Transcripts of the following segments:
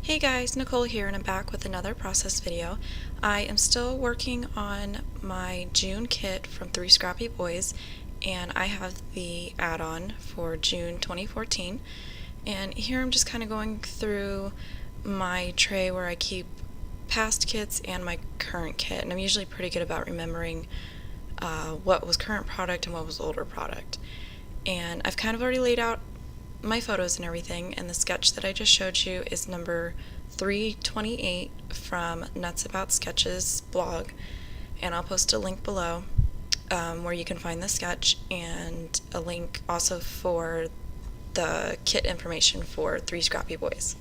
Hey guys, Nicole here, and I'm back with another process video. I am still working on my June kit from 3 Scrappy Boys, and I have the add-on for June 2014. And here I'm just kind of going through my tray where I keep past kits and my current kit, and I'm usually pretty good about remembering what was current product and what was older product. And I've kind of already laid out my photos and everything, and the sketch that I just showed you is number 328 from Nuts About Sketches blog, and I'll post a link below where you can find the sketch, and a link also for the kit information for 3 Scrappy Boys.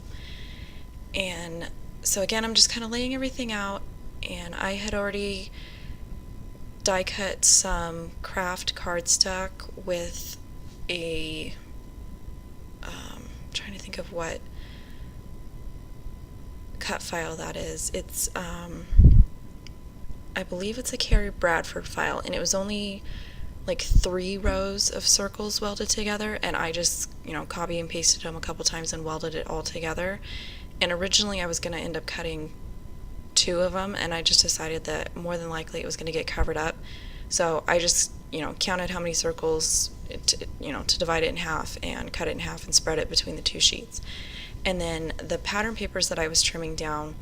And so again, I'm just kind of laying everything out, and I had already die cut some craft cardstock with a trying to think of what cut file that is. It's I believe it's a Carrie Bradford file, and it was only like 3 rows of circles welded together, and I just copy and pasted them a couple times and welded it all together. And originally I was going to end up cutting 2 of them, and I just decided that more than likely it was going to get covered up, so I just counted how many circles to divide it in half and cut it in half and spread it between the 2 sheets. And then the pattern papers that I was trimming down,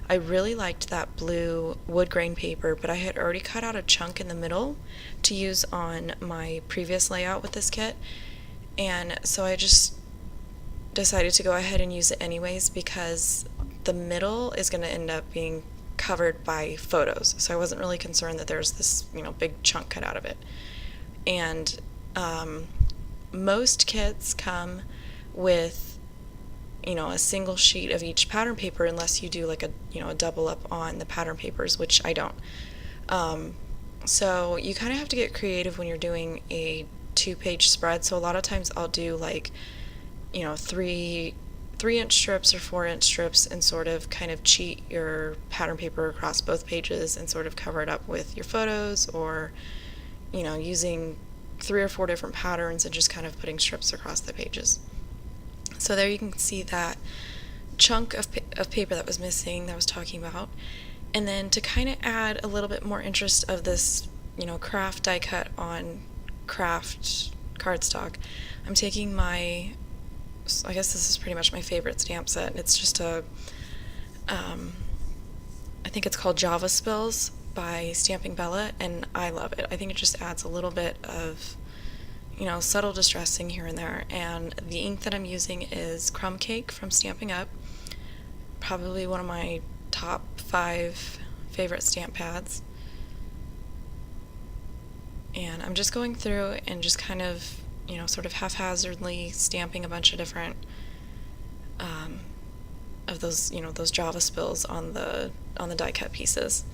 I really liked that blue wood grain paper, but I had already cut out a chunk in the middle to use on my previous layout with this kit, and so I just decided to go ahead and use it anyways because the middle is going to end up being covered by photos, so I wasn't really concerned that there's this big chunk cut out of it. And most kits come with a single sheet of each pattern paper, unless you do like a double up on the pattern papers, which I don't. So you kind of have to get creative when you're doing a 2-page spread. So a lot of times I'll do like 3-inch strips or 4-inch strips and sort of kind of cheat your pattern paper across both pages and sort of cover it up with your photos, or using 3 or 4 different patterns and just kind of putting strips across the pages. So there you can see that chunk of paper that was missing that I was talking about. And then to kind of add a little bit more interest of this craft die cut on craft cardstock, I'm taking my, I guess this is pretty much my favorite stamp set. It's just I think it's called Java Spills by Stamping Bella, and I love it. I think it just adds a little bit of subtle distressing here and there. And the ink that I'm using is Crumb Cake from Stamping Up, probably one of my top 5 favorite stamp pads. And I'm just going through and just kind of sort of haphazardly stamping a bunch of different of those those Java spills on the die cut pieces.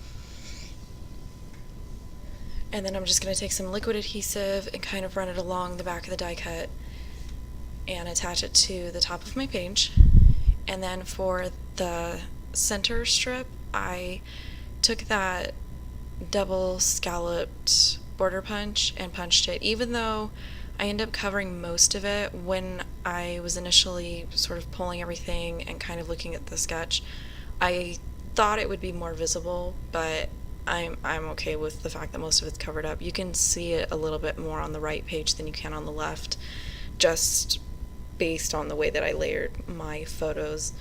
And then I'm just going to take some liquid adhesive and kind of run it along the back of the die cut and attach it to the top of my page. And then for the center strip, I took that double scalloped border punch and punched it, even though I ended up covering most of it when I was initially sort of pulling everything and kind of looking at the sketch. I thought it would be more visible, but I'm okay with the fact that most of it's covered up. You can see it a little bit more on the right page than you can on the left, just based on the way that I layered my photos.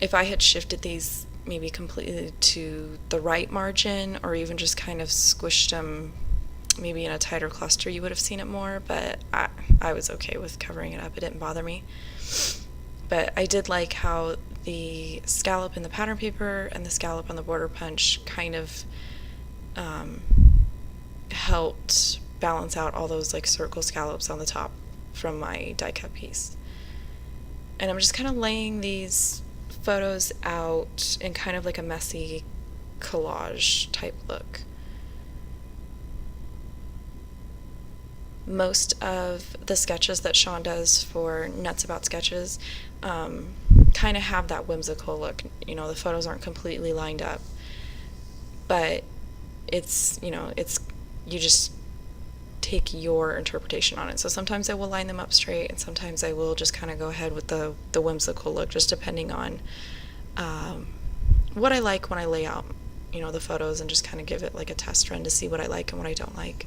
If I had shifted these maybe completely to the right margin, or even just kind of squished them maybe in a tighter cluster, you would have seen it more, but I was okay with covering it up. It didn't bother me. But I did like how the scallop in the pattern paper and the scallop on the border punch kind of helped balance out all those like circle scallops on the top from my die cut piece. And I'm just kind of laying these photos out in kind of like a messy collage type look. Most of the sketches that Sean does for Nuts About Sketches kind of have that whimsical look. The photos aren't completely lined up, but it's you just take your interpretation on it. So sometimes I will line them up straight, and sometimes I will just kind of go ahead with the whimsical look, just depending on what I like when I lay out, the photos, and just kind of give it like a test run to see what I like and what I don't like.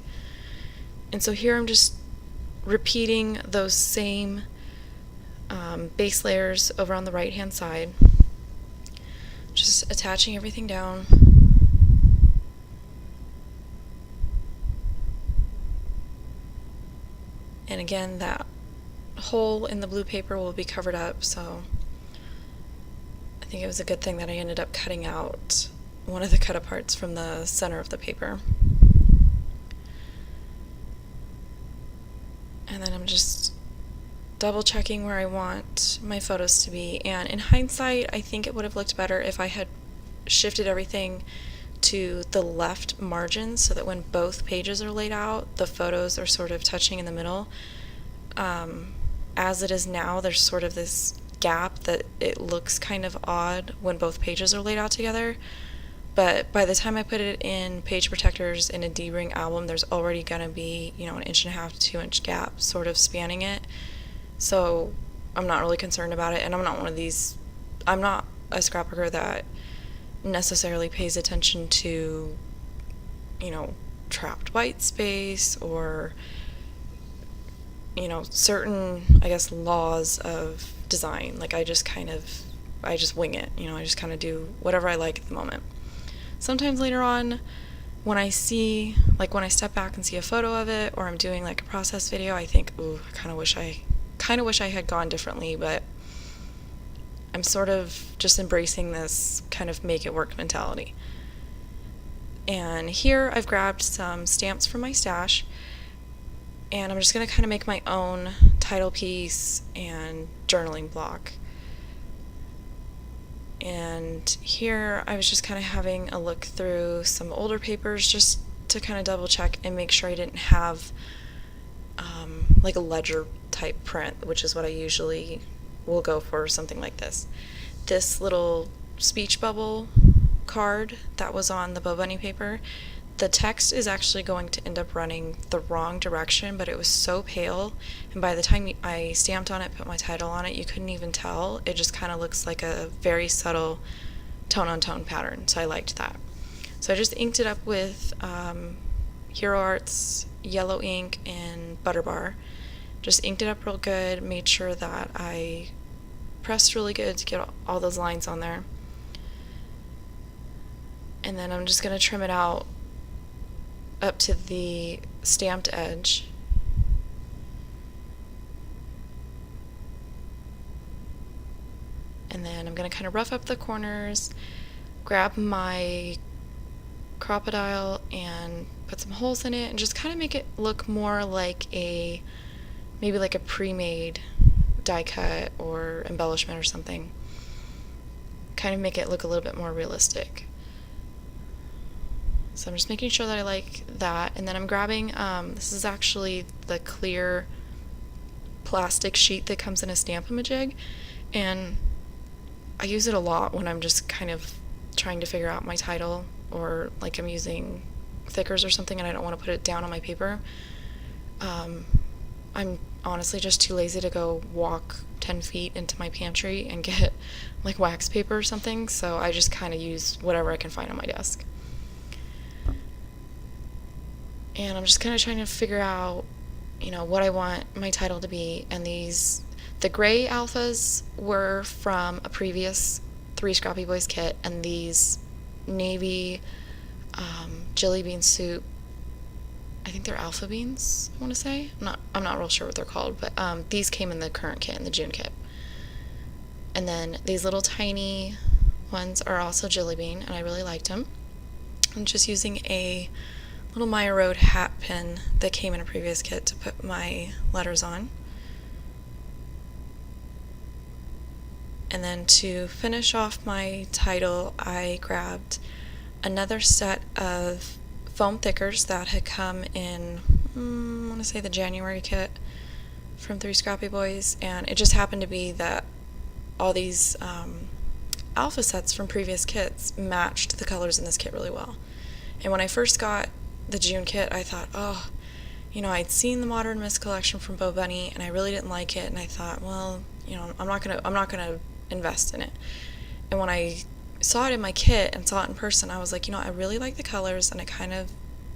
And so here I'm just repeating those same base layers over on the right hand side, just attaching everything down. And again, that hole in the blue paper will be covered up, so I think it was a good thing that I ended up cutting out one of the cut aparts from the center of the paper. And then I'm just double checking where I want my photos to be, and in hindsight I think it would have looked better if I had shifted everything to the left margin so that when both pages are laid out, the photos are sort of touching in the middle. As it is now, there's sort of this gap that it looks kind of odd when both pages are laid out together. But by the time I put it in page protectors in a D-ring album, there's already going to be, an 1.5 to 2 inch gap sort of spanning it. So I'm not really concerned about it, and I'm not a scrapbooker that necessarily pays attention to, trapped white space or, certain, I guess, laws of design. Like I just wing it, I just kind of do whatever I like at the moment. Sometimes later on, when I step back and see a photo of it, or I'm doing like a process video, I think, ooh, I kind of wish I had gone differently, but I'm sort of just embracing this kind of make it work mentality. And here I've grabbed some stamps from my stash, and I'm just going to kind of make my own title piece and journaling block. And here I was just kind of having a look through some older papers just to kind of double check and make sure I didn't have like a ledger type print, which is what I usually will go for something like this. This little speech bubble card that was on the Bo Bunny paper, the text is actually going to end up running the wrong direction, but it was so pale, and by the time I stamped on it, put my title on it, you couldn't even tell. It just kind of looks like a very subtle tone-on-tone pattern, so I liked that. So I just inked it up with Hero Arts yellow ink and Butter Bar. Just inked it up real good, made sure that I pressed really good to get all those lines on there. And then I'm just going to trim it out up to the stamped edge. And then I'm going to kind of rough up the corners, grab my crocodile and put some holes in it, and just kind of make it look more like maybe like a pre-made die cut or embellishment or something. Kind of make it look a little bit more realistic. So I'm just making sure that I like that, and then I'm grabbing, this is actually the clear plastic sheet that comes in a Stamp-A-Majig, and I use it a lot when I'm just kind of trying to figure out my title, or like I'm using thickers or something and I don't want to put it down on my paper. I'm honestly just too lazy to go walk 10 feet into my pantry and get like wax paper or something, so I just kind of use whatever I can find on my desk. And I'm just kind of trying to figure out, what I want my title to be. And the gray alphas were from a previous 3 Scrappy Boys kit, and these navy jelly bean soup, I think they're alpha beans, I want to say. I'm not real sure what they're called, but these came in the current kit, in the June kit. And then these little tiny ones are also jelly bean, and I really liked them. I'm just using a little Maya Road hat pin that came in a previous kit to put my letters on. And then to finish off my title, I grabbed another set of foam thickers that had come in, I want to say the January kit from 3 Scrappy Boys, and it just happened to be that all these alpha sets from previous kits matched the colors in this kit really well. And when I first got the June kit, I thought, oh, I'd seen the Modern Mist collection from Bo Bunny, and I really didn't like it, and I thought, well, I'm not gonna invest in it. And when I saw it in my kit and saw it in person, I was like, I really like the colors, and I kind of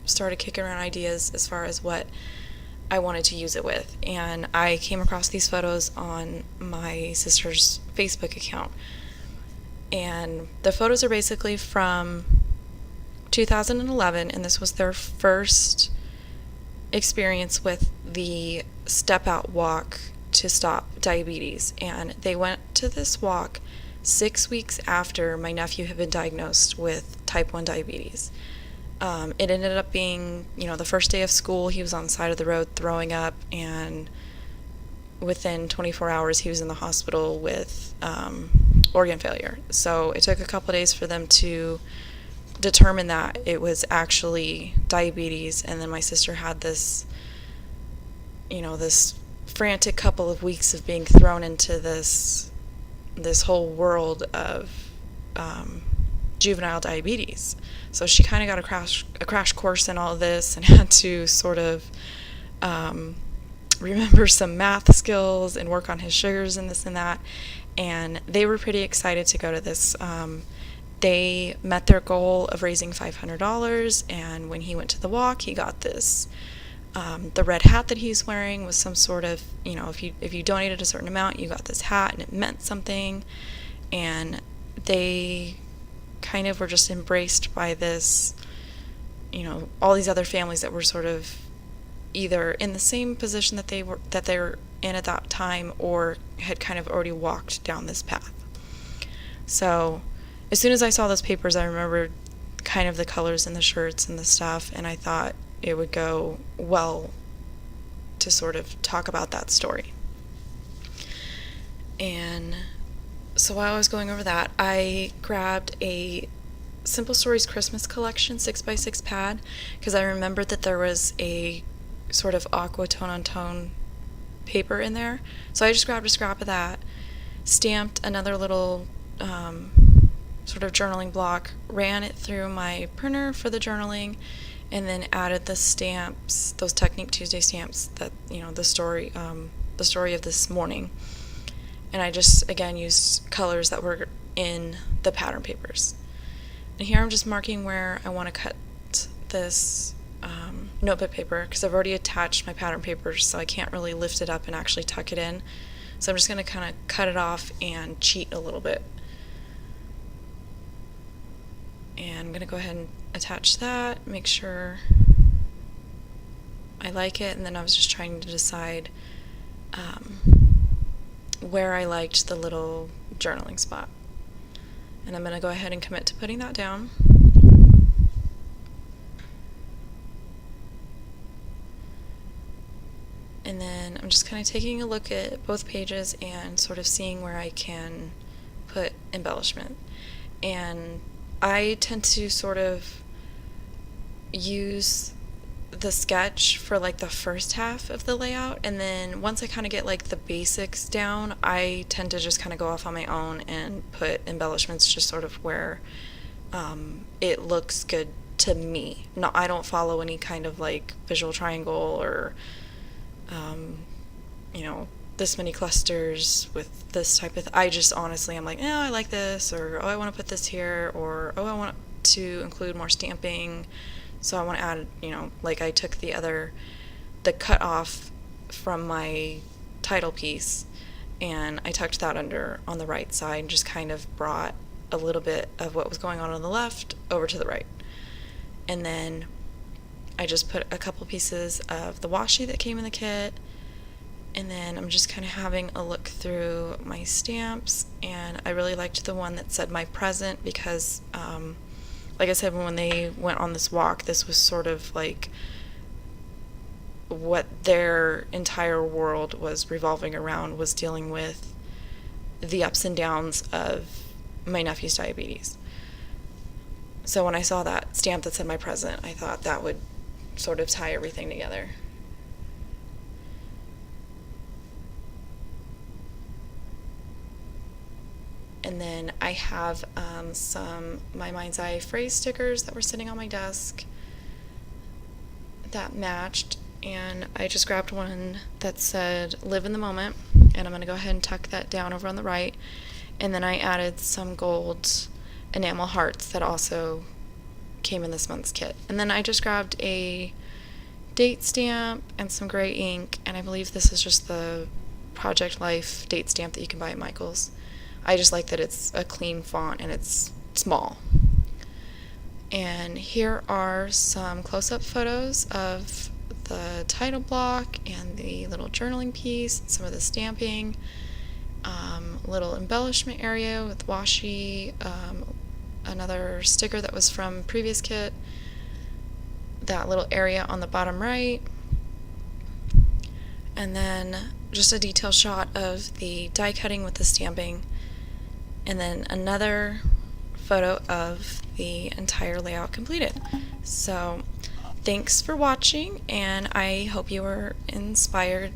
started kicking around ideas as far as what I wanted to use it with. And I came across these photos on my sister's Facebook account. And the photos are basically from 2011, and this was their first experience with the step out walk to stop diabetes. And they went to this walk 6 weeks after my nephew had been diagnosed with type 1 diabetes. It ended up being, the first day of school, he was on the side of the road throwing up, and within 24 hours he was in the hospital with organ failure. So it took a couple of days for them to determine that it was actually diabetes, and then my sister had this, this frantic couple of weeks of being thrown into this whole world of juvenile diabetes. So she kind of got a crash course in all of this, and had to sort of remember some math skills and work on his sugars and this and that. And they were pretty excited to go to this. They met their goal of raising $500, and when he went to the walk, he got this. The red hat that he's wearing was some sort of, if you donated a certain amount, you got this hat, and it meant something. And they kind of were just embraced by this, all these other families that were sort of either in the same position that they were in at that time, or had kind of already walked down this path. So as soon as I saw those papers, I remembered kind of the colors and the shirts and the stuff, and I thought it would go well to sort of talk about that story. And so while I was going over that, I grabbed a Simple Stories Christmas collection 6x6 pad, because I remembered that there was a sort of aqua tone-on-tone paper in there. So I just grabbed a scrap of that, stamped another little sort of journaling block, ran it through my printer for the journaling, and then added the stamps, those Technique Tuesday stamps that, the story of this morning. And I just, again, used colors that were in the pattern papers. And here I'm just marking where I want to cut this notebook paper, because I've already attached my pattern papers, so I can't really lift it up and actually tuck it in. So I'm just going to kind of cut it off and cheat a little bit. And I'm going to go ahead and attach that, make sure I like it, and then I was just trying to decide where I liked the little journaling spot. And I'm going to go ahead and commit to putting that down. And then I'm just kind of taking a look at both pages and sort of seeing where I can put embellishment. And I tend to sort of use the sketch for like the first half of the layout, and then once I kind of get like the basics down, I tend to just kind of go off on my own and put embellishments just sort of where it looks good to me. No, I don't follow any kind of like visual triangle or this many clusters with this type of I just honestly, I'm like, I like this, or I want to put this here, or I want to include more stamping, so I want to add, like I took the cut off from my title piece, and I tucked that under on the right side and just kind of brought a little bit of what was going on the left over to the right. And then I just put a couple pieces of the washi that came in the kit, and then I'm just kind of having a look through my stamps, and I really liked the one that said "My Present" because, like I said, when they went on this walk, this was sort of like what their entire world was revolving around, was dealing with the ups and downs of my nephew's diabetes. So when I saw that stamp that said "My Present," I thought that would sort of tie everything together. And then I have some My Mind's Eye phrase stickers that were sitting on my desk that matched. and I just grabbed one that said live in the moment, and I'm going to go ahead and tuck that down over on the right. And then I added some gold enamel hearts that also came in this month's kit. And then I just grabbed a date stamp and some gray ink, and I believe this is just the Project Life date stamp that you can buy at Michael's. I just like that it's a clean font and it's small. And here are some close-up photos of the title block and the little journaling piece, some of the stamping, little embellishment area with washi, another sticker that was from previous kit, that little area on the bottom right, and then just a detail shot of the die cutting with the stamping, and then another photo of the entire layout completed. So thanks for watching, and I hope you were inspired